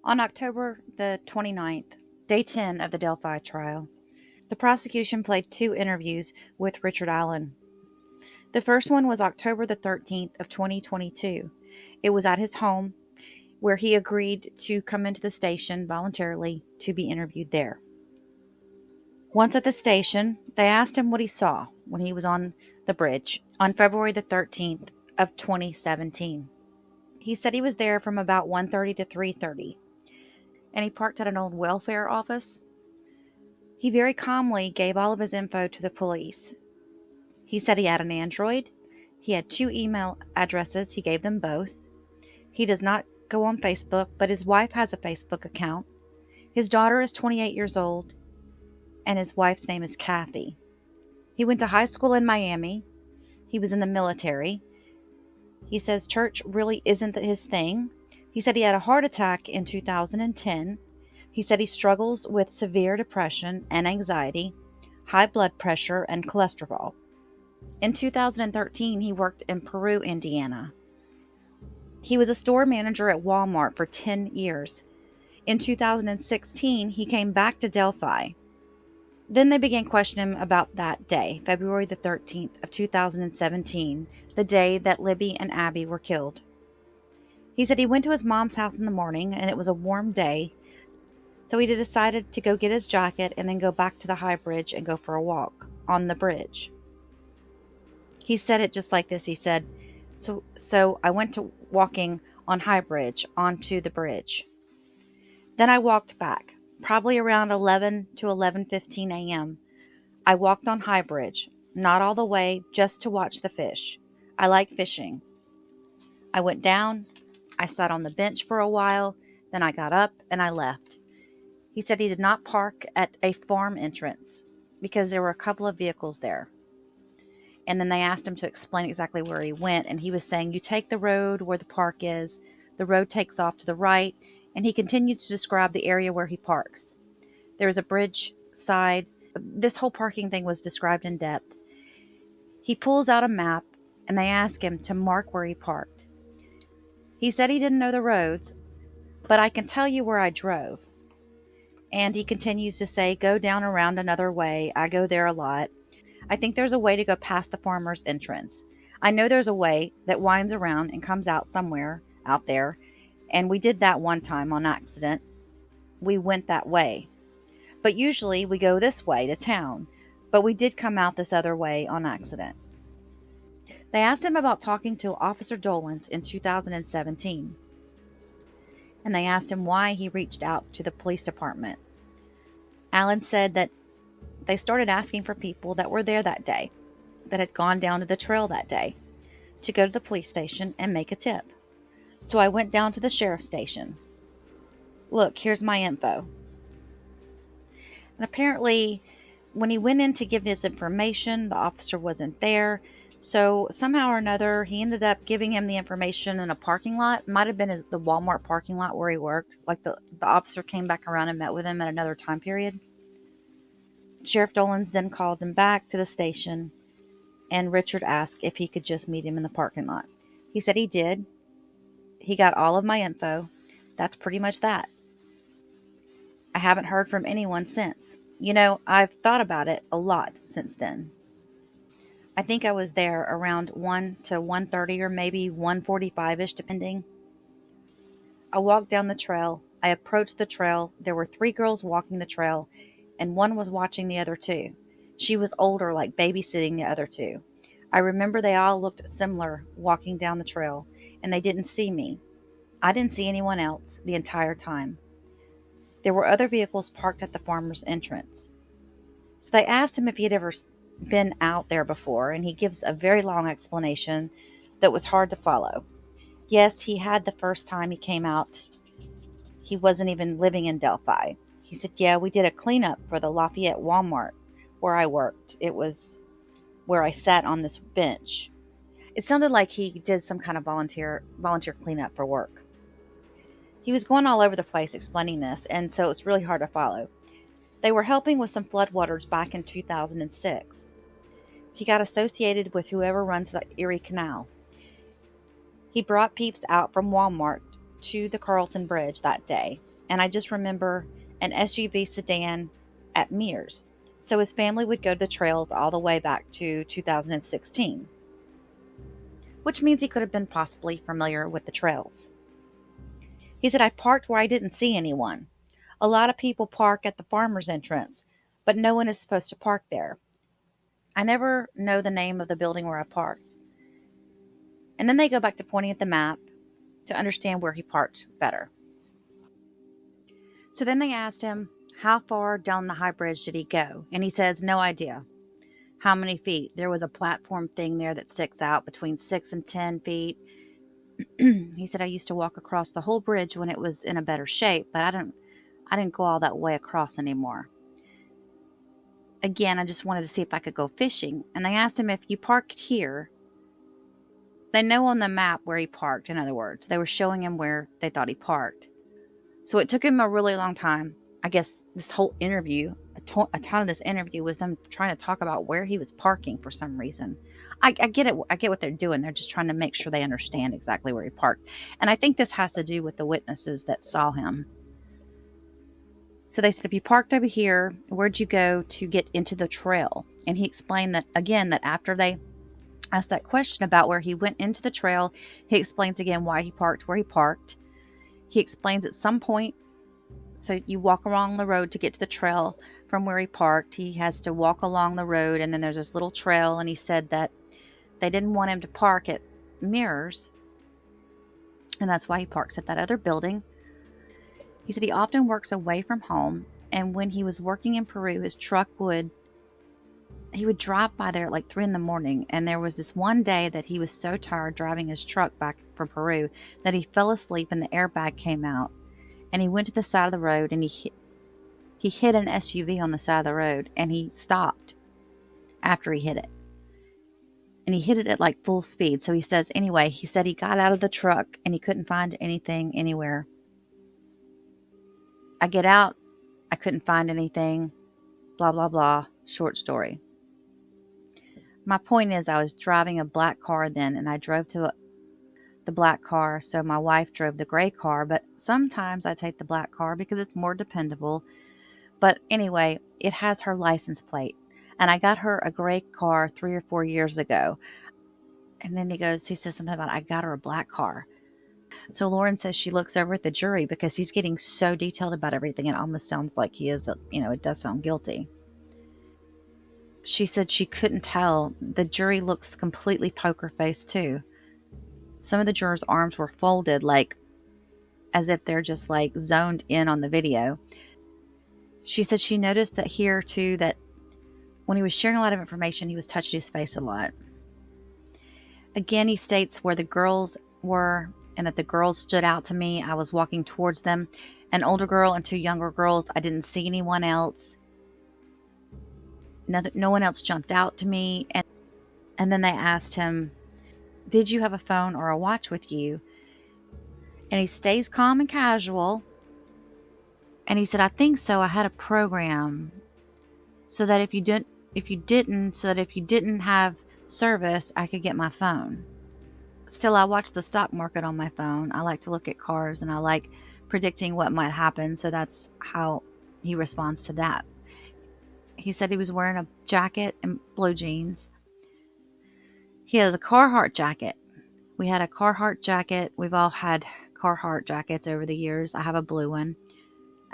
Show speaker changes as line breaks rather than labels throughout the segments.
On October the 29th, day 10 of the Delphi trial, the prosecution played two interviews with Richard Allen. The first one was October the 13th of 2022. It was at his home where he agreed to come into the station voluntarily to be interviewed there. Once at the station, they asked him what he saw when he was on the bridge on February the 13th of 2017. He said he was there from about 1:30 to 3:30, and he parked at an old welfare office. He very calmly gave all of his info to the police. He said he had an Android. He had two email addresses. He gave them both. He does not go on Facebook, but his wife has a Facebook account. His daughter is 28 years old, and his wife's name is Kathy. He went to high school in Miami. He was in the military. He says church really isn't his thing. He said he had a heart attack in 2010. He said he struggles with severe depression and anxiety, high blood pressure, and cholesterol. In 2013, he worked in Peru, Indiana. He was a store manager at Walmart for 10 years. In 2016, he came back to Delphi. Then they began questioning him about that day, February the 13th of 2017, the day that Libby and Abby were killed. He said he went to his mom's house in the morning, and it was a warm day, so he decided to go get his jacket and then go back to the high bridge and go for a walk on the bridge. He said it just like this. He said, so I went to walking on High Bridge onto the bridge. Then I walked back, probably around 11 to 11:15 a.m. I walked on High Bridge, not all the way, just to watch the fish. I like fishing. I went down, I sat on the bench for a while, then I got up and I left. He said he did not park at a farm entrance because there were a couple of vehicles there. And then they asked him to explain exactly where he went, and he was saying, you take the road where the park is, the road takes off to the right, and he continued to describe the area where he parks. There was a bridge side. This whole parking thing was described in depth. He pulls out a map, and they ask him to mark where he parked. He said he didn't know the roads, but I can tell you where I drove. And he continues to say, go down around another way. I go there a lot. I think there's a way to go past the farmer's entrance. I know there's a way that winds around and comes out somewhere out there, and we did that one time on accident. We went that way. But usually we go this way to town, but we did come out this other way on accident. They asked him about talking to Officer Dolans in 2017, and they asked him why he reached out to the police department. Allen said that they started asking for people that were there that day, that had gone down to the trail that day, to go to the police station and make a tip. So I went down to the sheriff's station. Look, here's my info. And apparently, when he went in to give his information, the officer wasn't there. So somehow or another, he ended up giving him the information in a parking lot. Might have been the Walmart parking lot where he worked. Like the officer came back around and met with him at another time period. Sheriff Dolans then called him back to the station, and Richard asked if he could just meet him in the parking lot. He said he did. He got all of my info. That's pretty much that. I haven't heard from anyone since. You know, I've thought about it a lot since then. I think I was there around 1 to 1:30 or maybe 1:45-ish, depending. I walked down the trail. I approached the trail. There were 3 girls walking the trail, and one was watching the other 2. She was older, like babysitting the other 2. I remember they all looked similar walking down the trail, and they didn't see me. I didn't see anyone else the entire time. There were other vehicles parked at the farmer's entrance. So they asked him if he had ever been out there before, and he gives a very long explanation that was hard to follow. Yes, he had the first time he came out. He wasn't even living in Delphi. He said, yeah, we did a cleanup for the Lafayette Walmart where I worked. It was where I sat on this bench. It sounded like he did some kind of volunteer cleanup for work. He was going all over the place explaining this, and so it was really hard to follow. They were helping with some floodwaters back in 2006. He got associated with whoever runs the Erie Canal. He brought peeps out from Walmart to the Carlton Bridge that day. and I just remember an SUV sedan at Mears. So his family would go to the trails all the way back to 2016, which means he could have been possibly familiar with the trails. He said, I parked where I didn't see anyone. A lot of people park at the farmer's entrance, but no one is supposed to park there. I never know the name of the building where I parked. And then they go back to pointing at the map to understand where he parked better. So then they asked him, how far down the high bridge did he go? And he says, no idea. How many feet? There was a platform thing there that sticks out between 6 and 10 feet. He said, I used to walk across the whole bridge when it was in a better shape, but I didn't go all that way across anymore. Again, I just wanted to see if I could go fishing. And they asked him, if you park here, they know on the map where he parked, in other words. They were showing him where they thought he parked. So it took him a really long time. I guess this whole interview, a ton of this interview was them trying to talk about where he was parking for some reason. I get it. I get what they're doing. They're just trying to make sure they understand exactly where he parked. And I think this has to do with the witnesses that saw him. So they said, if you parked over here, where'd you go to get into the trail? And he explained that, again, that after they asked that question about where he went into the trail, he explains again why he parked where he parked. He explains at some point, so you walk along the road to get to the trail from where he parked. He has to walk along the road, and then there's this little trail, and he said that they didn't want him to park at Mears, and that's why he parks at that other building. He said he often works away from home, and when he was working in Peru, his truck he would drive by there at like 3 a.m, and there was this one day that he was so tired driving his truck back from Peru that he fell asleep and the airbag came out, and he went to the side of the road and he hit an SUV on the side of the road, and he stopped after he hit it. And he hit it at like full speed. So he says, anyway, he said he got out of the truck and he couldn't find anything anywhere. I get out, I couldn't find anything, blah, blah, blah, short story. My point is, I was driving a black car then, and I drove to the black car, so my wife drove the gray car, but sometimes I take the black car because it's more dependable. But anyway, it has her license plate, and I got her a gray car 3 or 4 years ago. And then he says something about, I got her a black car. So Lauren says she looks over at the jury because he's getting so detailed about everything. It almost sounds like he is, it does sound guilty. She said she couldn't tell. The jury looks completely poker faced too. Some of the jurors' arms were folded, like as if they're just like zoned in on the video. She said she noticed that here too, that when he was sharing a lot of information, he was touching his face a lot. Again, he states where the girls were and that the girls stood out to me. I was walking towards them. An older girl and 2 younger girls. I didn't see anyone else. No one else jumped out to me. And then they asked him, did you have a phone or a watch with you? And he stays calm and casual. And he said, I think so. I had a program so that if you didn't have service, I could get my phone. Still, I watch the stock market on my phone. I like to look at cars, and I like predicting what might happen. So that's how he responds to that. He said he was wearing a jacket and blue jeans. He has a Carhartt jacket. We had a Carhartt jacket. We've all had Carhartt jackets over the years. I have a blue one.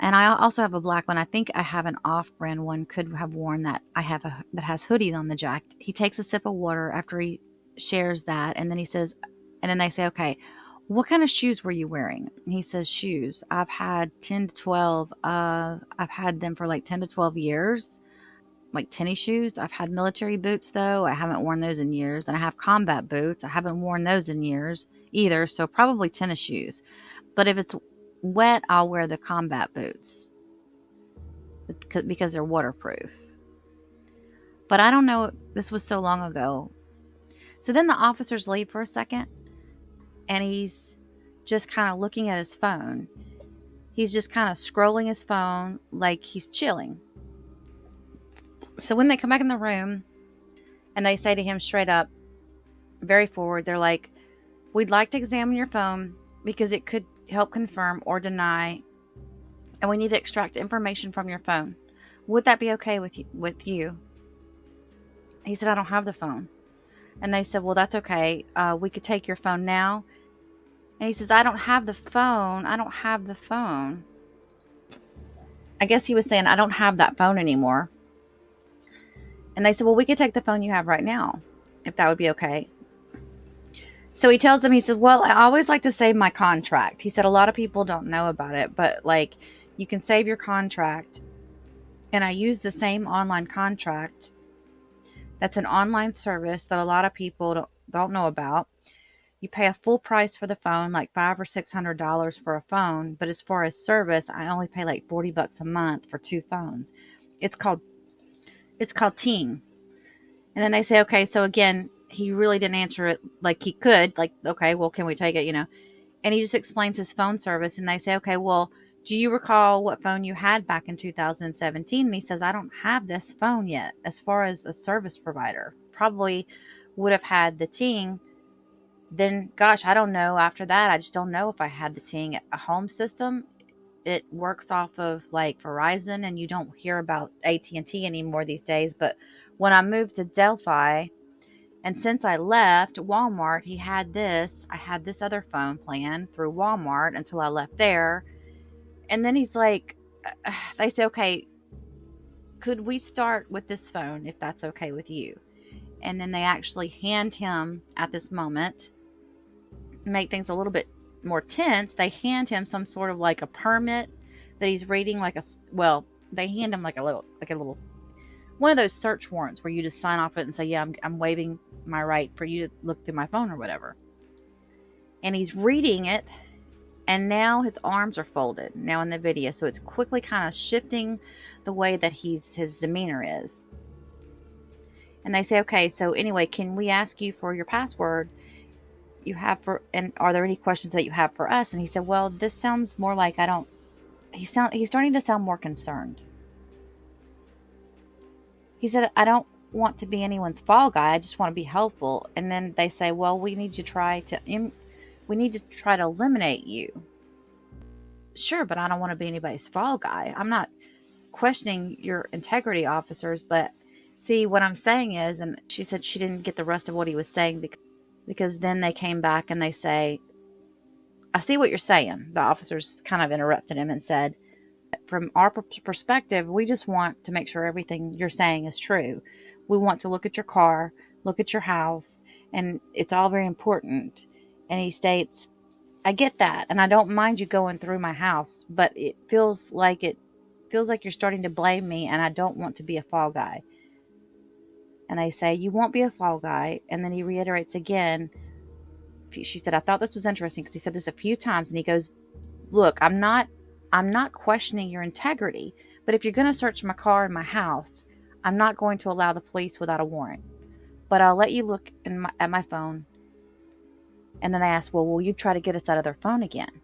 And I also have a black one. I think I have an off-brand one. Could have worn that. I have that has hoodies on the jacket. He takes a sip of water after he shares that. And then then they say, okay, what kind of shoes were you wearing? And he says, shoes. I've had 10 to 12. I've had them for like 10 to 12 years. Like tennis shoes. I've had military boots though. I haven't worn those in years. And I have combat boots. I haven't worn those in years either. So probably tennis shoes. But if it's wet, I'll wear the combat boots because they're waterproof. But I don't know. This was so long ago. So then the officers leave for a second. And he's just kind of looking at his phone. He's just kind of scrolling his phone like he's chilling. So when they come back in the room and they say to him straight up, very forward, they're like, we'd like to examine your phone because it could help confirm or deny and we need to extract information from your phone. Would that be okay with you? He said, I don't have the phone. And they said, well, that's okay. We could take your phone now. And he says, I don't have the phone. I don't have the phone. I guess he was saying, I don't have that phone anymore. And they said, well, we could take the phone you have right now, if that would be okay. So he tells them, he said, well, I always like to save my contract. He said, a lot of people don't know about it, but like, you can save your contract. And I use the same online contract. That's an online service that a lot of people don't know about. You pay a full price for the phone, like $500 or $600 for a phone. But as far as service, I only pay like $40 a month for 2 phones. It's called Ting. And then they say, okay, so again, he really didn't answer it like he could. Like, okay, well, can we take it, And he just explains his phone service. And they say, okay, well, do you recall what phone you had back in 2017? And he says, I don't have this phone yet. As far as a service provider, probably would have had the Ting. Then, gosh, I don't know. After that, I just don't know if I had the Ting. A home system, it works off of like Verizon, and you don't hear about AT&T anymore these days. But when I moved to Delphi, and since I left Walmart, I had this other phone plan through Walmart until I left there. And then he's like, they say, okay, could we start with this phone if that's okay with you? And then they actually hand him, at this moment, make things a little bit more tense, they hand him some sort of like a permit that he's reading, they hand him like a little one of those search warrants where you just sign off it and say, yeah, I'm waiving my right for you to look through my phone or whatever. And he's reading it, and now his arms are folded now in the video, so it's quickly kind of shifting the way that his demeanor is. And they say, okay, so anyway, can we ask you for your password you have and are there any questions that you have for us? And he said, well, this sounds more like he's starting to sound more concerned. He said, I don't want to be anyone's fall guy. I just want to be helpful. And then they say, well, we need to try to eliminate you. Sure, but I don't want to be anybody's fall guy. I'm not questioning your integrity, officers, but see, what I'm saying is, and she said she didn't get the rest of what he was saying because then they came back and they say, I see what you're saying. The officers kind of interrupted him and said, from our perspective, we just want to make sure everything you're saying is true. We want to look at your car, look at your house, and it's all very important. And he states, I get that, and I don't mind you going through my house, but it feels like you're starting to blame me, and I don't want to be a fall guy. And they say, you won't be a fall guy. And then he reiterates again. She said, I thought this was interesting because he said this a few times, and he goes, look, I'm not questioning your integrity, but if you're going to search my car and my house, I'm not going to allow the police without a warrant. But I'll let you look at my phone. And then they asked, well, will you try to get us that other phone again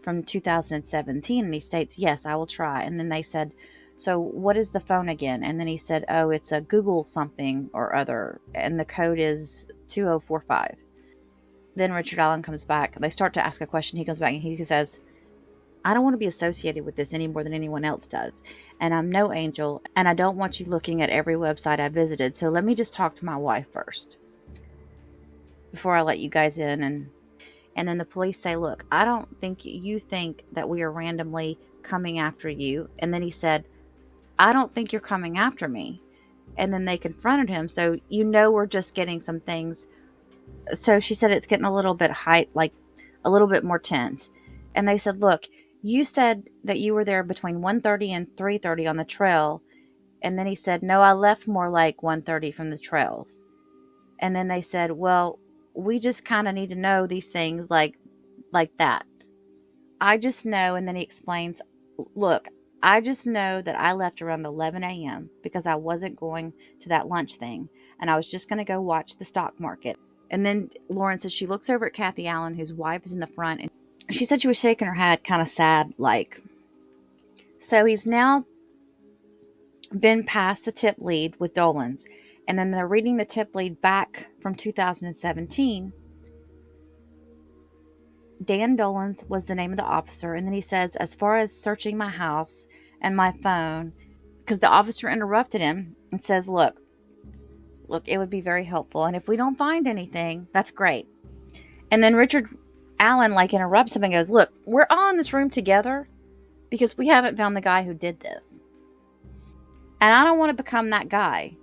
from 2017? And he states, yes, I will try. And then they said, so what is the phone again? And then he said, oh, it's a Google something or other, and the code is 2045. Then Richard Allen comes back. They start to ask a question. He comes back and he says, I don't want to be associated with this any more than anyone else does. And I'm no angel, and I don't want you looking at every website I visited. So let me just talk to my wife first before I let you guys in. And then the police say, look, I don't think you think that we are randomly coming after you. And then he said, I don't think you're coming after me. And then they confronted him. So, we're just getting some things. So she said it's getting a little bit like a little bit more tense. And they said, look, you said that you were there between 1:30 and 3:30 on the trail. And then he said, no, I left more like 1:30 from the trails. And then they said, well, we just kind of need to know these things like that. I just know. And then he explains, look, I just know that I left around 11 a.m. because I wasn't going to that lunch thing. And I was just going to go watch the stock market. And then Lauren says she looks over at Kathy Allen, whose wife is in the front. And she said she was shaking her head kind of sad like. So he's now been past the tip lead with Dolan's. And then they're reading the tip lead back from 2017. Dan Dolans was the name of the officer. And then he says, as far as searching my house and my phone, because the officer interrupted him and says, look, it would be very helpful. And if we don't find anything, that's great. And then Richard Allen interrupts him and goes, look, we're all in this room together because we haven't found the guy who did this. And I don't want to become that guy.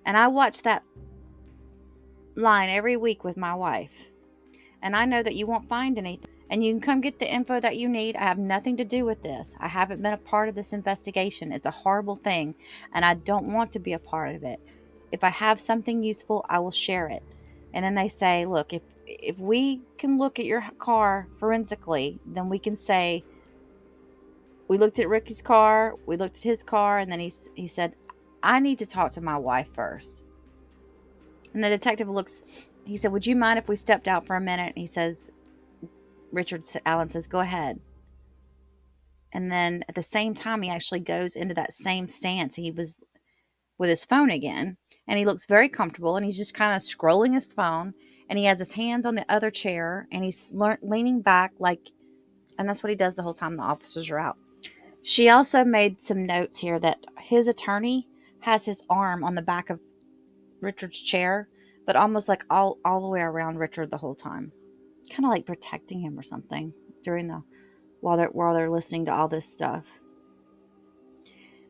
And I watch that line every week with my wife. And I know that you won't find anything. And you can come get the info that you need. I have nothing to do with this. I haven't been a part of this investigation. It's a horrible thing. And I don't want to be a part of it. If I have something useful, I will share it. And then they say, look, if we can look at your car forensically, then we can say, we looked at Ricky's car, we looked at his car, and then he said, I need to talk to my wife first. And the detective he said, would you mind if we stepped out for a minute? And he says, Richard Allen says, go ahead. And then at the same time, he actually goes into that same stance. He was with his phone again, and he looks very comfortable, and he's just kind of scrolling his phone, and he has his hands on the other chair, and he's leaning back and that's what he does the whole time the officers are out. She also made some notes here that his attorney has his arm on the back of Richard's chair, but almost all the way around Richard the whole time, kind of protecting him or something while they're listening to all this stuff.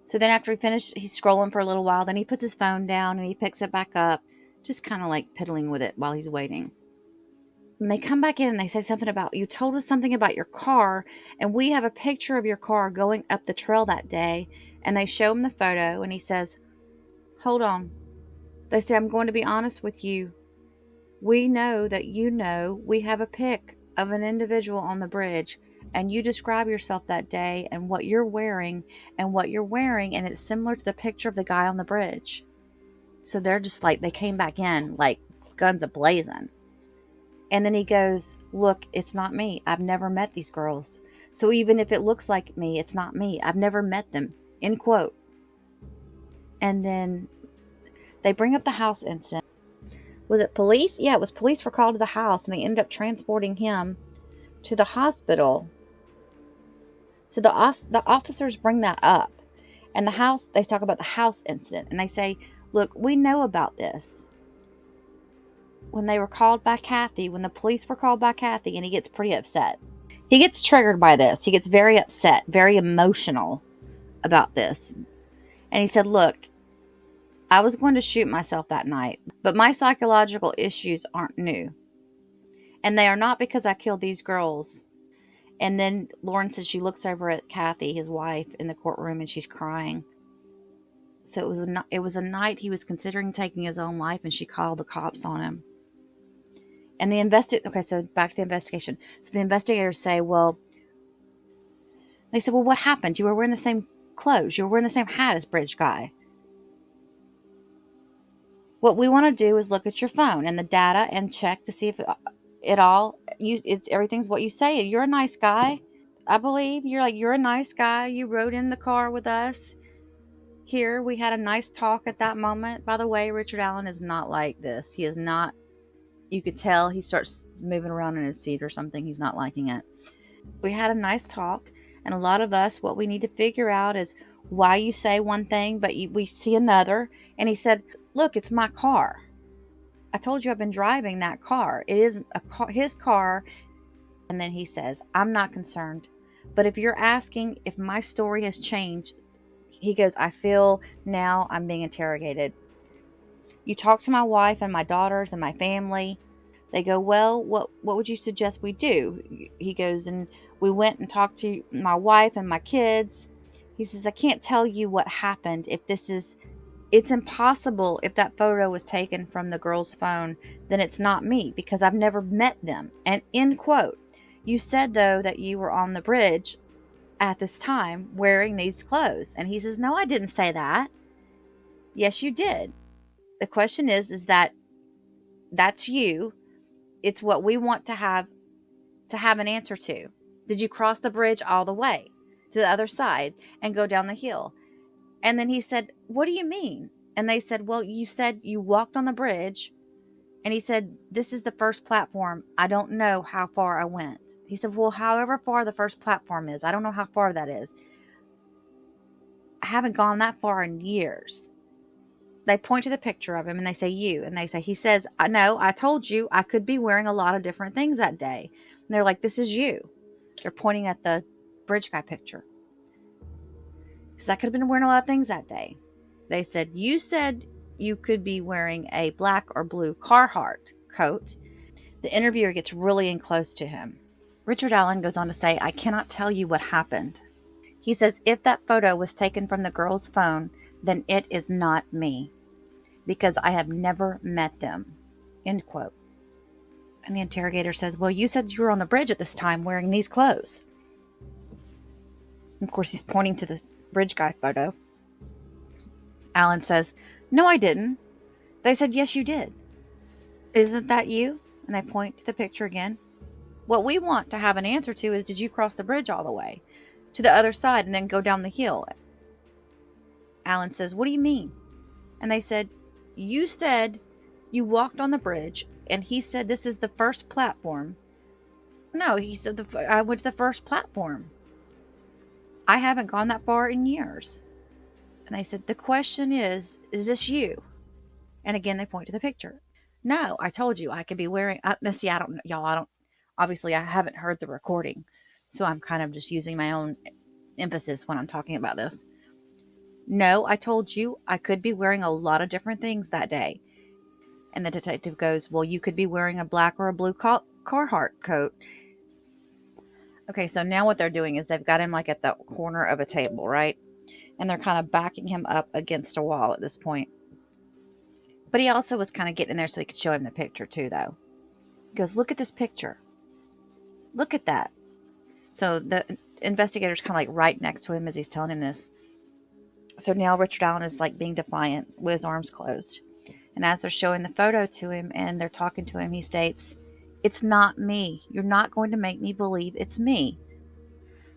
So then after he finished, he's scrolling for a little while. Then he puts his phone down and he picks it back up, just kind of piddling with it while he's waiting. And they come back in and they say something about, you told us something about your car, and we have a picture of your car going up the trail that day. And they show him the photo, and he says, hold on. They say, I'm going to be honest with you. We know that we have a pic of an individual on the bridge, and you describe yourself that day and what you're wearing, and it's similar to the picture of the guy on the bridge. So they're just they came back in guns a-blazing. And then he goes, look, it's not me. I've never met these girls. So even if it looks like me, it's not me. I've never met them. End quote. And then they bring up the house incident. Was it police? Yeah, it was police were called to the house, and they ended up transporting him to the hospital. So the officers bring that up. And they talk about the house incident. And they say, look, we know about this. When they were called by Kathy, when the police were called by Kathy, and he gets pretty upset. He gets triggered by this. He gets very upset, very emotional about this. And he said, look, I was going to shoot myself that night, but my psychological issues aren't new. And they are not because I killed these girls. And then Lauren says she looks over at Kathy, his wife, in the courtroom, and she's crying. So it was a night he was considering taking his own life, and she called the cops on him. And so back to the investigation. So the investigators say, well, what happened? You were wearing the same clothes. You were wearing the same hat as Bridge Guy. What we want to do is look at your phone and the data and check to see if everything's what you say. You're a nice guy. I believe you're a nice guy. You rode in the car with us. Here, we had a nice talk at that moment. By the way, Richard Allen is not like this. He is not. You could tell he starts moving around in his seat or something. He's not liking it. We had a nice talk, and a lot of us, what we need to figure out is why you say one thing, but we see another. And he said, look, it's my car. I told you I've been driving that car. It is his car. And then he says, I'm not concerned. But if you're asking if my story has changed, he goes, I feel now I'm being interrogated. You talk to my wife and my daughters and my family. They go, well, what would you suggest we do? He goes, and we went and talked to my wife and my kids. He says, I can't tell you what happened. It's impossible. If that photo was taken from the girl's phone, then it's not me because I've never met them. And end quote. You said, though, that you were on the bridge at this time wearing these clothes. And he says, no, I didn't say that. Yes, you did. The question is that's you. It's what we want to have an answer to. Did you cross the bridge all the way to the other side and go down the hill? And then he said, what do you mean? And they said, well, you said you walked on the bridge And he said, this is the first platform. I don't know how far I went. He said, well, however far the first platform is, I don't know how far that is. I haven't gone that far in years. They point to the picture of him and they say, you. And they say, he says, I know, I told you I could be wearing a lot of different things that day. And they're like, this is you. They're pointing at the bridge guy picture. He said, I could have been wearing a lot of things that day. They said, you said you could be wearing a black or blue Carhartt coat. The interviewer gets really in close to him. Richard Allen goes on to say, I cannot tell you what happened. He says, if that photo was taken from the girl's phone, then it is not me, because I have never met them. End quote. And the interrogator says, well, you said you were on the bridge at this time wearing these clothes. And of course, he's pointing to the bridge guy photo. Allen says, no, I didn't. They said, yes, you did. Isn't that you? And they point to the picture again. What we want to have an answer to is, did you cross the bridge all the way to the other side and then go down the hill? Allen says, what do you mean? And they said, you said you walked on the bridge, and he said this is the first platform. No, he said I went to the first platform. I haven't gone that far in years. And they said, the question is this you? And again, they point to the picture. No, I told you I could be wearing, obviously I haven't heard the recording. So I'm kind of just using my own emphasis when I'm talking about this. No, I told you I could be wearing a lot of different things that day. And the detective goes, well, you could be wearing a black or a blue Carhartt coat. Okay, so now what they're doing is they've got him like at the corner of a table, right? And they're kind of backing him up against a wall at this point. But he also was kind of getting in there so he could show him the picture too, though. He goes, look at this picture. Look at that. So the investigator's kind of like right next to him as he's telling him this. So now Richard Allen is like being defiant with his arms closed. And as they're showing the photo to him and they're talking to him, he states, it's not me. You're not going to make me believe it's me.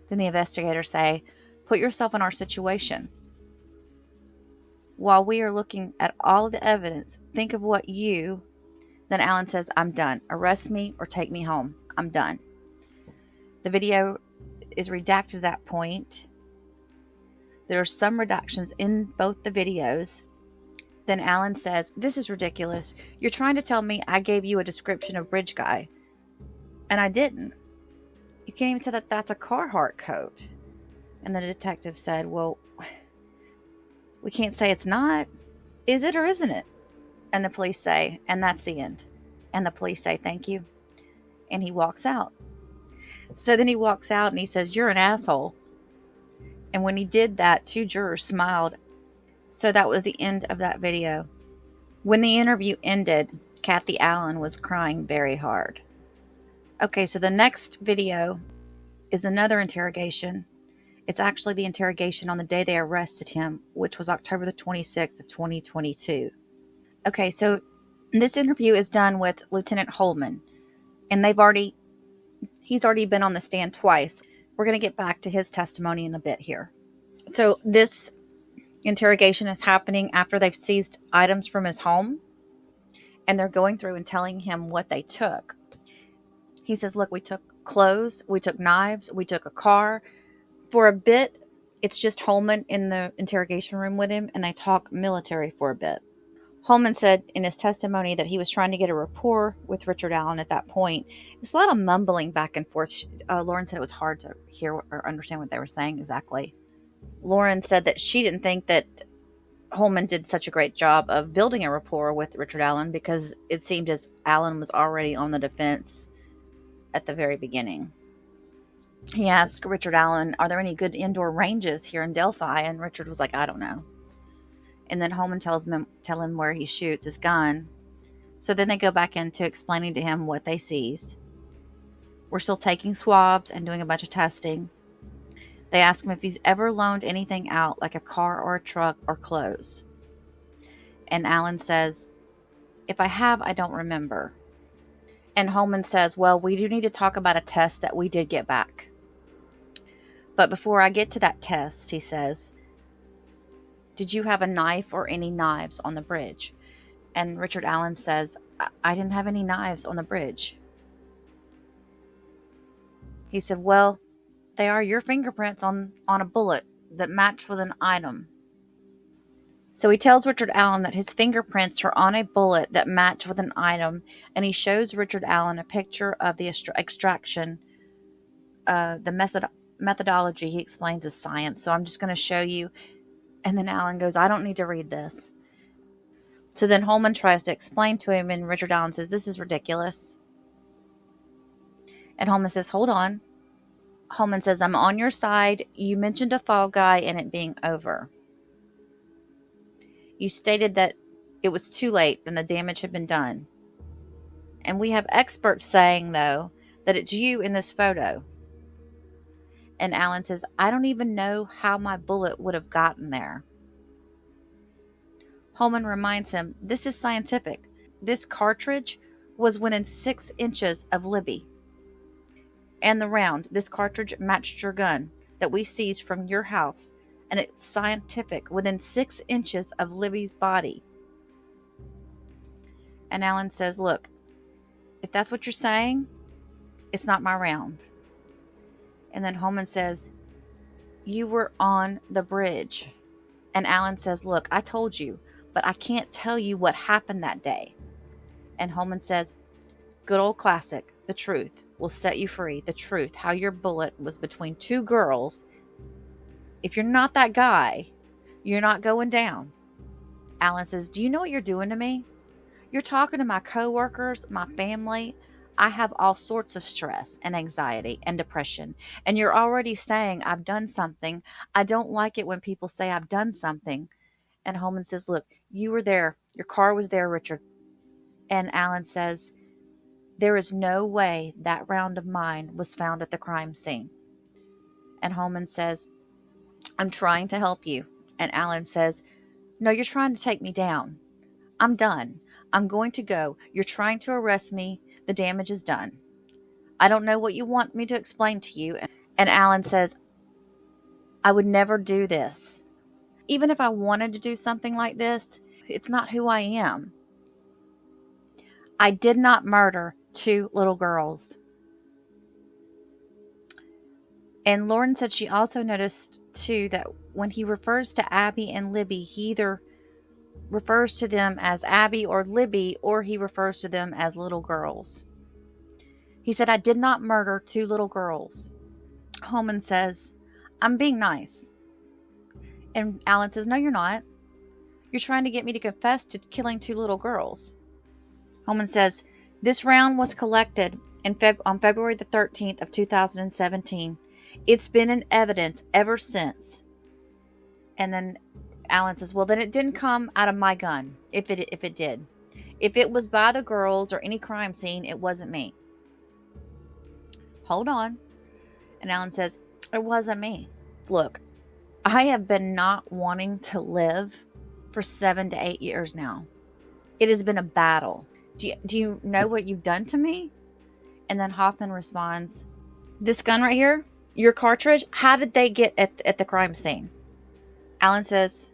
Then the investigators say, put yourself in our situation. While we are looking at all of the evidence, think of what you... Then Allen says, I'm done. Arrest me or take me home. I'm done. The video is redacted at that point. There are some redactions in both the videos. Then Allen says, this is ridiculous. You're trying to tell me I gave you a description of bridge guy. And I didn't. You can't even say that that's a Carhartt coat. And the detective said, well, we can't say it's not. Is it or isn't it? And the police say, and that's the end. And the police say, thank you. And he walks out. So then he walks out and he says, you're an asshole. And when he did that, two jurors smiled. So that was the end of that video. When the interview ended, Kathy Allen was crying very hard. Okay, so the next video is another interrogation. It's actually the interrogation on the day they arrested him, which was October the 26th of 2022. Okay, so this interview is done with Lieutenant Holman, and he's already been on the stand twice. We're going to get back to his testimony in a bit here. So this interrogation is happening after they've seized items from his home, and they're going through and telling him what they took. He says, look, we took clothes, we took knives, we took a car. For a bit, it's just Holman in the interrogation room with him, and they talk military for a bit. Holman said in his testimony that he was trying to get a rapport with Richard Allen at that point. It was a lot of mumbling back and forth. Lauren said it was hard to hear or understand what they were saying exactly. Lauren said that she didn't think that Holman did such a great job of building a rapport with Richard Allen because it seemed as Allen was already on the defense at the very beginning. He asked Richard Allen, are there any good indoor ranges here in Delphi? And Richard was like, I don't know. And then Holman tell him where he shoots his gun. So then they go back into explaining to him what they seized. We're still taking swabs and doing a bunch of testing. They ask him if he's ever loaned anything out, like a car or a truck or clothes. And Allen says, if I have, I don't remember. And Holman says, well, we do need to talk about a test that we did get back. But before I get to that test, he says, did you have a knife or any knives on the bridge? And Richard Allen says, I didn't have any knives on the bridge. He said, well, they are your fingerprints on a bullet that match with an item. So he tells Richard Allen that his fingerprints are on a bullet that match with an item, and he shows Richard Allen a picture of the extraction. The methodology he explains is science, so I'm just going to show you. And then Allen goes, I don't need to read this. So then Holman tries to explain to him, and Richard Allen says, this is ridiculous. And Holman says, hold on. Holman says, I'm on your side. You mentioned a fall guy and it being over. You stated that it was too late and the damage had been done. And we have experts saying, though, that it's you in this photo. And Allen says, I don't even know how my bullet would have gotten there. Holman reminds him, this is scientific. This cartridge was within 6 inches of Libby. And the round, this cartridge matched your gun that we seized from your house. And it's scientific, within 6 inches of Libby's body. And Allen says, look, if that's what you're saying, it's not my round. And then Holman says, you were on the bridge. And Allen says, look, I told you, but I can't tell you what happened that day. And Holman says, good old classic, the truth will set you free. The truth, how your bullet was between 2 girls. If you're not that guy, you're not going down. Allen says, do you know what you're doing to me? You're talking to my coworkers, my family. I have all sorts of stress and anxiety and depression. And you're already saying I've done something. I don't like it when people say I've done something. And Holman says, look, you were there. Your car was there, Richard. And Allen says, there is no way that round of mine was found at the crime scene. And Holman says, I'm trying to help you. And Allen says, no, you're trying to take me down. I'm done. I'm going to go. You're trying to arrest me. The damage is done. I don't know what you want me to explain to you. And Allen says, I would never do this. Even if I wanted to do something like this, it's not who I am. I did not murder 2 little girls. And Lauren said she also noticed, too, that when he refers to Abby and Libby, he either refers to them as Abby or Libby, or he refers to them as little girls. He said, I did not murder 2 little girls. Holman says, I'm being nice. And Allen says, no, you're not. You're trying to get me to confess to killing 2 little girls. Holman says, this round was collected on February the 13th of 2017. It's been in evidence ever since. And then Allen says, well, then it didn't come out of my gun, if it did. If it was by the girls or any crime scene, it wasn't me. Hold on. And Allen says, it wasn't me. Look, I have been not wanting to live for 7 to 8 years now. It has been a battle. Do you know what you've done to me? And then Hoffman responds, this gun right here, your cartridge, how did they get at the crime scene? Allen says,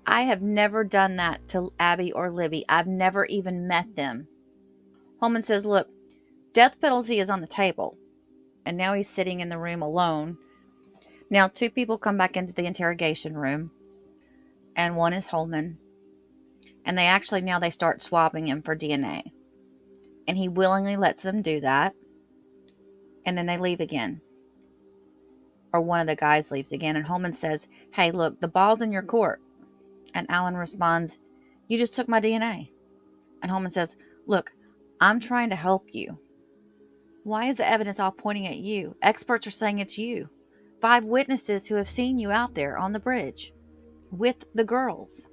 I have never done that to Abby or Libby. I've never even met them. Holman says, look, death penalty is on the table. And now he's sitting in the room alone. Now 2 people come back into the interrogation room. And one is Holman. And they start swabbing him for DNA. And he willingly lets them do that. And then they leave again. Or one of the guys leaves again. And Holman says, hey, look, the ball's in your court. And Allen responds, you just took my DNA. And Holman says, look, I'm trying to help you. Why is the evidence all pointing at you? Experts are saying it's you. 5 witnesses who have seen you out there on the bridge with the girls.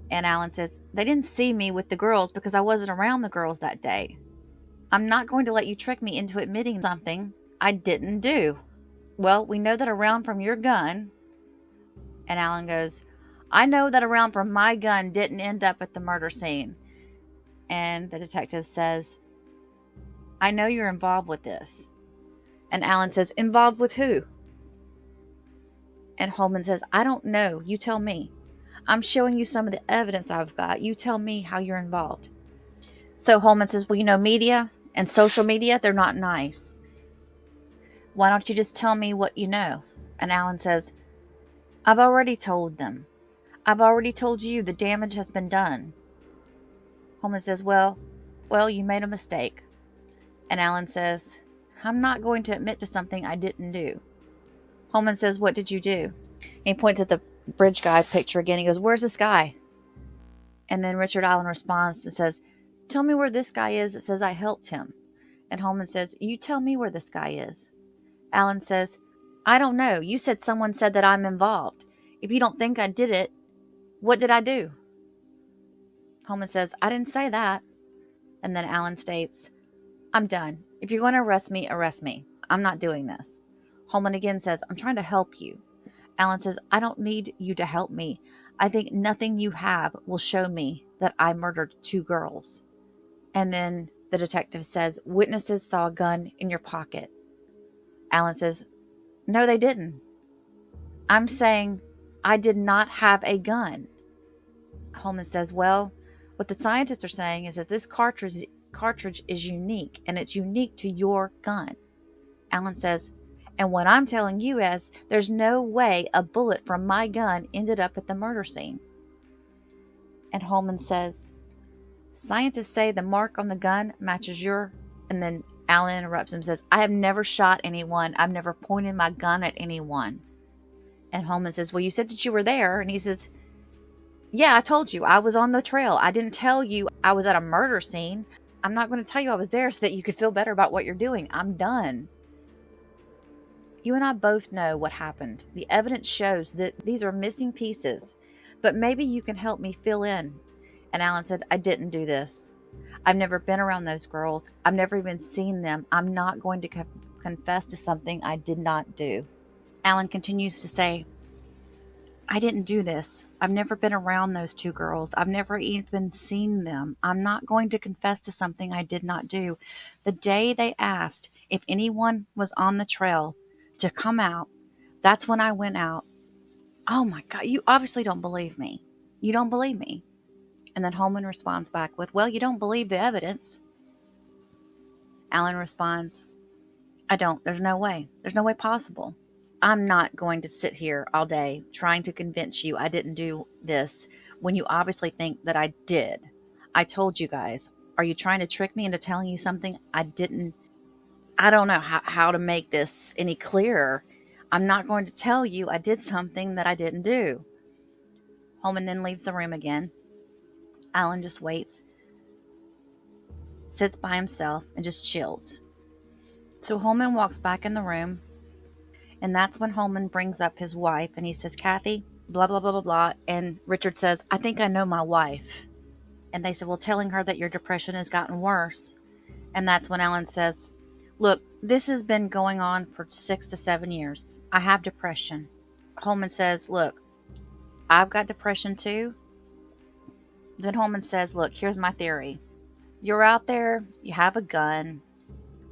And Allen says, they didn't see me with the girls because I wasn't around the girls that day. I'm not going to let you trick me into admitting something I didn't do. Well, we know that a round from your gun. And Allen goes, I know that a round from my gun didn't end up at the murder scene. And the detective says, I know you're involved with this. And Allen says, involved with who? And Holman says, I don't know. You tell me. I'm showing you some of the evidence I've got. You tell me how you're involved. So Holman says, well, media and social media, they're not nice. Why don't you just tell me what you know? And Alan says, I've already told them. I've already told you the damage has been done. Holman says, well, you made a mistake. And Alan says, I'm not going to admit to something I didn't do. Holman says, what did you do? And he points at the bridge guy picture again. He goes, where's this guy? And then Richard Allen responds and says, tell me where this guy is that says I helped him. And Holman says, you tell me where this guy is. Alan says, I don't know. You said someone said that I'm involved. If you don't think I did it, what did I do? Holman says, I didn't say that. And then Alan states, I'm done. If you're going to arrest me, arrest me. I'm not doing this. Holman again says, I'm trying to help you. Alan says, I don't need you to help me. I think nothing you have will show me that I murdered 2 girls. And then the detective says, witnesses saw a gun in your pocket. Alan says, no, they didn't. I'm saying I did not have a gun. Holman says, well, what the scientists are saying is that this cartridge is unique, and it's unique to your gun. Alan says, and what I'm telling you is there's no way a bullet from my gun ended up at the murder scene. And Holman says, scientists say the mark on the gun matches your... And then Alan interrupts him and says, I have never shot anyone. I've never pointed my gun at anyone. And Holman says, well, you said that you were there. And he says, yeah, I told you. I was on the trail. I didn't tell you I was at a murder scene. I'm not going to tell you I was there so that you could feel better about what you're doing. I'm done. You and I both know what happened. The evidence shows that these are missing pieces, but maybe you can help me fill in. And Alan said, I didn't do this. I've never been around those girls. I've never even seen them. I'm not going to confess to something I did not do. Alan continues to say, I didn't do this. I've never been around those 2 girls. I've never even seen them. I'm not going to confess to something I did not do. The day they asked if anyone was on the trail to come out, that's when I went out. Oh my God, you obviously don't believe me. You don't believe me. And then Holman responds back with, well, you don't believe the evidence. Alan responds, I don't. There's no way. There's no way possible. I'm not going to sit here all day trying to convince you I didn't do this when you obviously think that I did. I told you guys. Are you trying to trick me into telling you something I didn't? I don't know how to make this any clearer. I'm not going to tell you I did something that I didn't do. Holman then leaves the room again. Alan just waits, sits by himself, and just chills. So Holman walks back in the room, and that's when Holman brings up his wife, and he says, Kathy, blah, blah, blah, blah, blah. And Richard says, I think I know my wife. And they said, well, telling her that your depression has gotten worse. And that's when Alan says, look, this has been going on for 6 to 7 years. I have depression. Holman says, look, I've got depression too. Then Holman says, look, here's my theory. You're out there, you have a gun.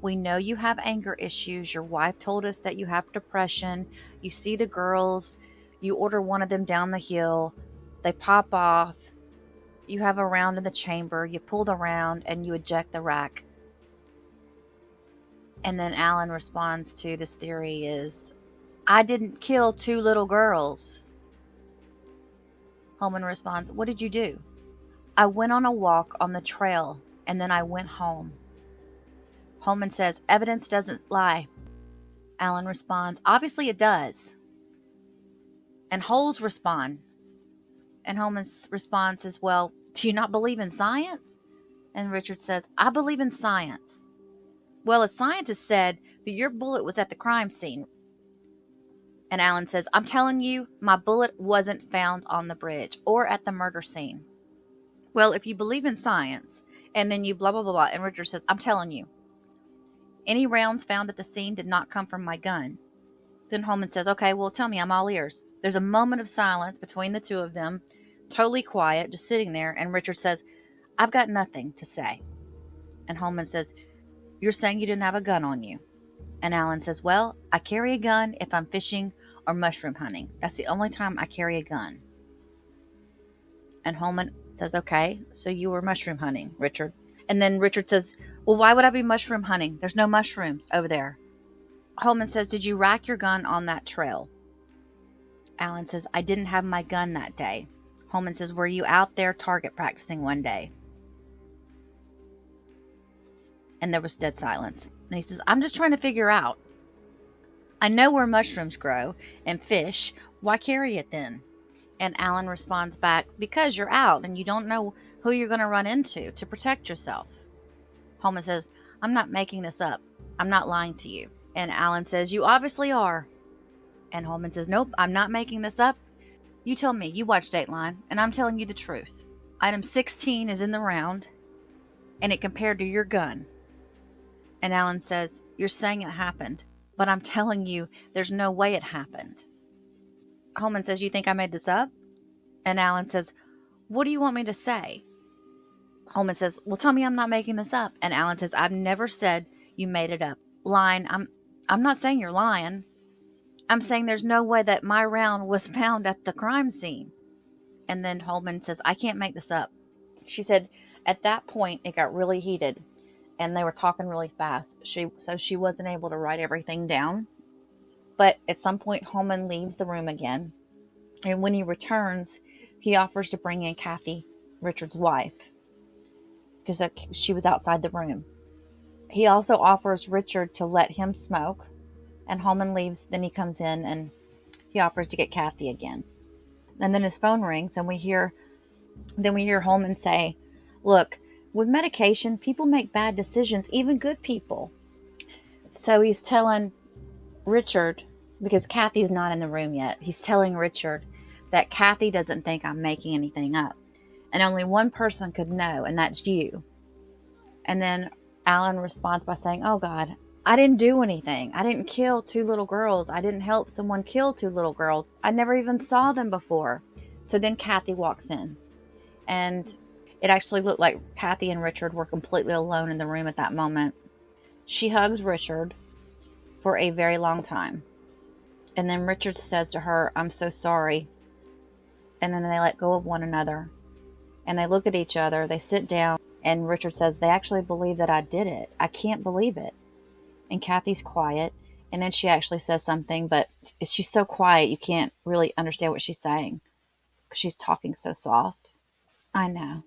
We know you have anger issues. Your wife told us that you have depression. You see the girls. You order one of them down the hill. They pop off. You have a round in the chamber. You pull the round and you eject the rack. And then Alan responds to this theory is, I didn't kill 2 little girls. Holman responds, what did you do? I went on a walk on the trail and then I went home. Holman says, evidence doesn't lie. Alan responds, obviously it does. And Holes respond. And Holman's response is, well, do you not believe in science? And Richard says, I believe in science. Well, a scientist said that your bullet was at the crime scene. And Alan says, I'm telling you, my bullet wasn't found on the bridge or at the murder scene. Well, if you believe in science, and then you blah, blah, blah, blah. And Richard says, I'm telling you, any rounds found at the scene did not come from my gun. Then Holman says, okay, well, tell me, I'm all ears. There's a moment of silence between the 2 of them, totally quiet, just sitting there. And Richard says, I've got nothing to say. And Holman says, you're saying you didn't have a gun on you. And Alan says, well, I carry a gun if I'm fishing or mushroom hunting. That's the only time I carry a gun. And Holman says, okay, so you were mushroom hunting, Richard. And then Richard says, well, why would I be mushroom hunting? There's no mushrooms over there. Holman says, did you rack your gun on that trail? Alan says, I didn't have my gun that day. Holman says, were you out there target practicing one day? And there was dead silence. And he says, I'm just trying to figure out. I know where mushrooms grow and fish. Why carry it then? And Alan responds back, because you're out and you don't know who you're going to run into to protect yourself. Holman says, I'm not making this up. I'm not lying to you. And Alan says, you obviously are. And Holman says, nope, I'm not making this up. You tell me, you watch Dateline, and I'm telling you the truth. Item 16 is in the round, and it compared to your gun. And Alan says, you're saying it happened, but I'm telling you there's no way it happened. Holman says, you think I made this up? And Alan says, what do you want me to say? Holman says, well, tell me I'm not making this up. And Alan says, I've never said you made it up. Lying, I'm not saying you're lying. I'm saying there's no way that my round was found at the crime scene. And then Holman says, I can't make this up. She said, at that point, it got really heated, and they were talking really fast. So she wasn't able to write everything down. But at some point, Holman leaves the room again. And when he returns, he offers to bring in Kathy, Richard's wife, because she was outside the room. He also offers Richard to let him smoke. And Holman leaves. Then he comes in and he offers to get Kathy again. And then his phone rings, and we hear Holman say, look, with medication, people make bad decisions, even good people. So he's telling Richard, because Kathy's not in the room yet, he's telling Richard that Kathy doesn't think I'm making anything up. And only one person could know, and that's you. And then Alan responds by saying, oh God, I didn't do anything. I didn't kill 2 little girls. I didn't help someone kill 2 little girls. I never even saw them before. So then Kathy walks in. And it actually looked like Kathy and Richard were completely alone in the room at that moment. She hugs Richard for a very long time. And then Richard says to her, I'm so sorry. And then they let go of one another. And they look at each other. They sit down. And Richard says, they actually believe that I did it. I can't believe it. And Kathy's quiet. And then she actually says something, but she's so quiet you can't really understand what she's saying, because she's talking so soft. I know.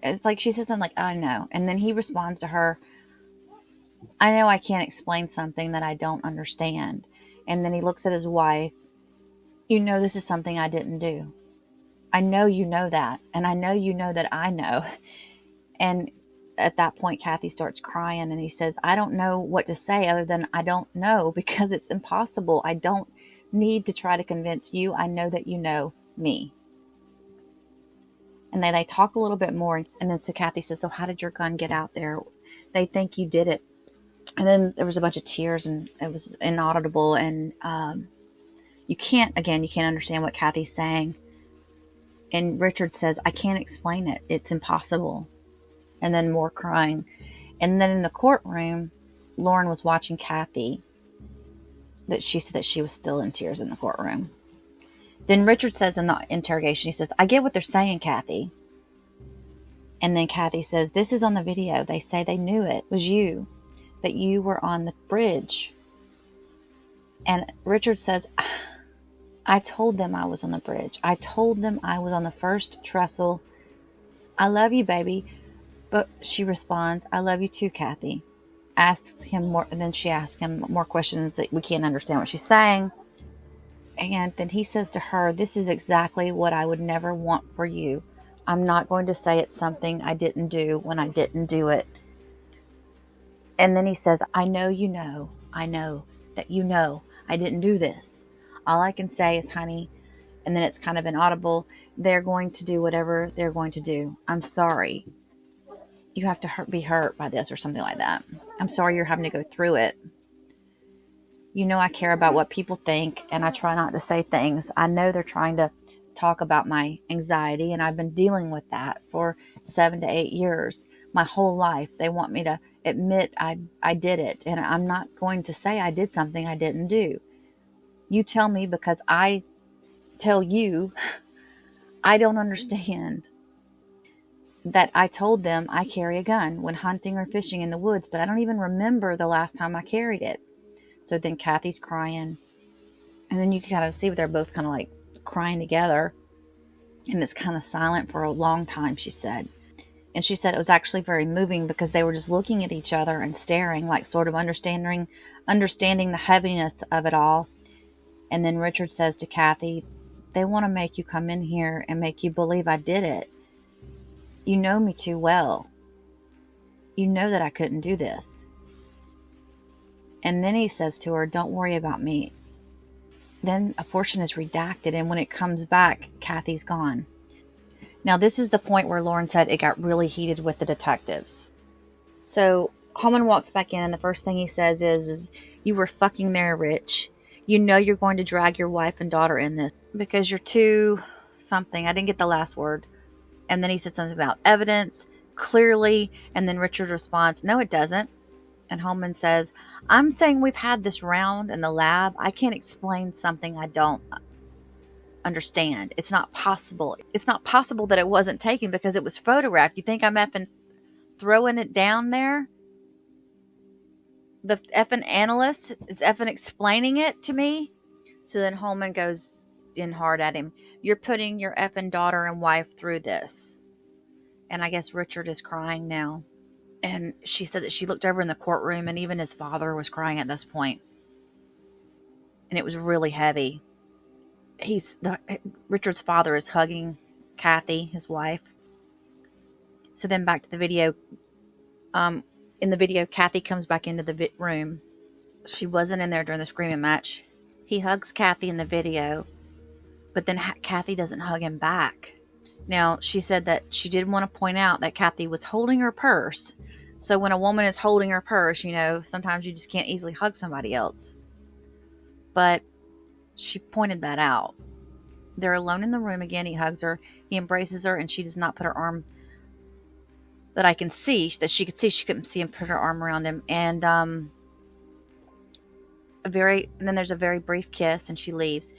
It's like she says something like, I know. And then he responds to her, I know I can't explain something that I don't understand. And then he looks at his wife. You know this is something I didn't do. I know you know that. And I know you know that I know. And at that point, Kathy starts crying, and he says, I don't know what to say other than I don't know, because it's impossible. I don't need to try to convince you. I know that you know me. And then they talk a little bit more. And then so Kathy says, so how did your gun get out there? They think you did it. And then there was a bunch of tears, and it was inaudible. And you can't understand what Kathy's saying. And Richard says, I can't explain it. It's impossible. And then more crying. And then in the courtroom, Lauren was watching Kathy. That she said that she was still in tears in the courtroom. Then Richard says in the interrogation, he says, I get what they're saying, Kathy. And then Kathy says, this is on the video. They say they knew it was you, that you were on the bridge. And Richard says, I told them I was on the bridge. I told them I was on the first trestle. I love you, baby. But she responds, I love you too, Kathy. Asks him more, and then she asks him more questions that we can't understand what she's saying. And then he says to her, this is exactly what I would never want for you. I'm not going to say it's something I didn't do when I didn't do it. And then he says, I know that you know I didn't do this. All I can say is, honey, and then it's kind of inaudible, they're going to do whatever they're going to do. I'm sorry. You have to be hurt by this, or something like that. I'm sorry you're having to go through it. You know I care about what people think, and I try not to say things. I know they're trying to talk about my anxiety, and I've been dealing with that for 7 to 8 years. My whole life, they want me to admit I did it, and I'm not going to say I did something I didn't do. You tell me, because I tell you I don't understand. that I told them I carry a gun when hunting or fishing in the woods, but I don't even remember the last time I carried it. So then Kathy's crying. And then you can kind of see they're both kind of like crying together. And it's kind of silent for a long time, she said. And she said it was actually very moving because they were just looking at each other and staring, like sort of understanding the heaviness of it all. And then Richard says to Kathy, they want to make you come in here and make you believe I did it. You know me too well. You know that I couldn't do this. And then he says to her, don't worry about me. Then a portion is redacted, and when it comes back, Kathy's gone. Now, this is the point where Lauren said it got really heated with the detectives. So Holman walks back in, and the first thing he says is you were fucking there, Rich. You know you're going to drag your wife and daughter in this because you're too something. I didn't get the last word. And then he said something about evidence, clearly, and then Richard responds, no, it doesn't. And Holman says, I'm saying we've had this round in the lab. I can't explain something I don't understand. It's not possible. It's not possible that it wasn't taken because it was photographed. You think I'm effing throwing it down there? The effing analyst is effing explaining it to me? So then Holman goes in hard at him. You're putting your effing daughter and wife through this. And I guess Richard is crying now. And she said that she looked over in the courtroom and even his father was crying at this point. And it was really heavy. Richard's father is hugging Kathy, his wife. So then back to the video. In the video, Kathy comes back into the room. She wasn't in there during the screaming match. He hugs Kathy in the video, but then Kathy doesn't hug him back. Now, she said that she did want to point out that Kathy was holding her purse. So when a woman is holding her purse, sometimes you just can't easily hug somebody else. But she pointed that out. They're alone in the room again. He hugs her. He embraces her, and she does not put her arm that I can see, that she could see. She couldn't see him put her arm around him. And then there's a very brief kiss, and she leaves.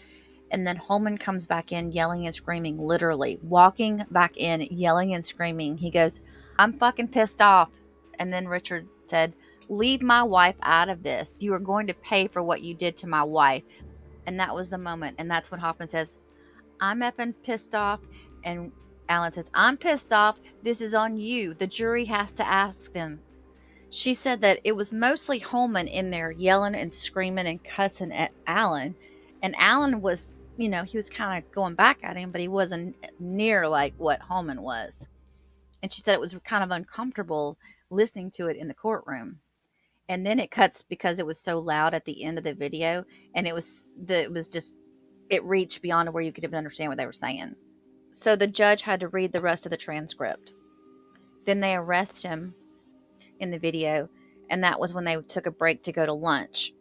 And then Holman comes back in yelling and screaming, literally walking back in, yelling and screaming. He goes, I'm fucking pissed off. And then Richard said, leave my wife out of this. You are going to pay for what you did to my wife. And that was the moment. And that's when Hoffman says, I'm effing pissed off. And Alan says, I'm pissed off. This is on you. The jury has to ask them. She said that it was mostly Holman in there yelling and screaming and cussing at Alan. And Alan was, he was kind of going back at him, but he wasn't near like what Holman was. And she said it was kind of uncomfortable listening to it in the courtroom. And then it cuts because it was so loud at the end of the video. And it reached beyond where you could even understand what they were saying. So the judge had to read the rest of the transcript. Then they arrest him in the video. And that was when they took a break to go to lunch.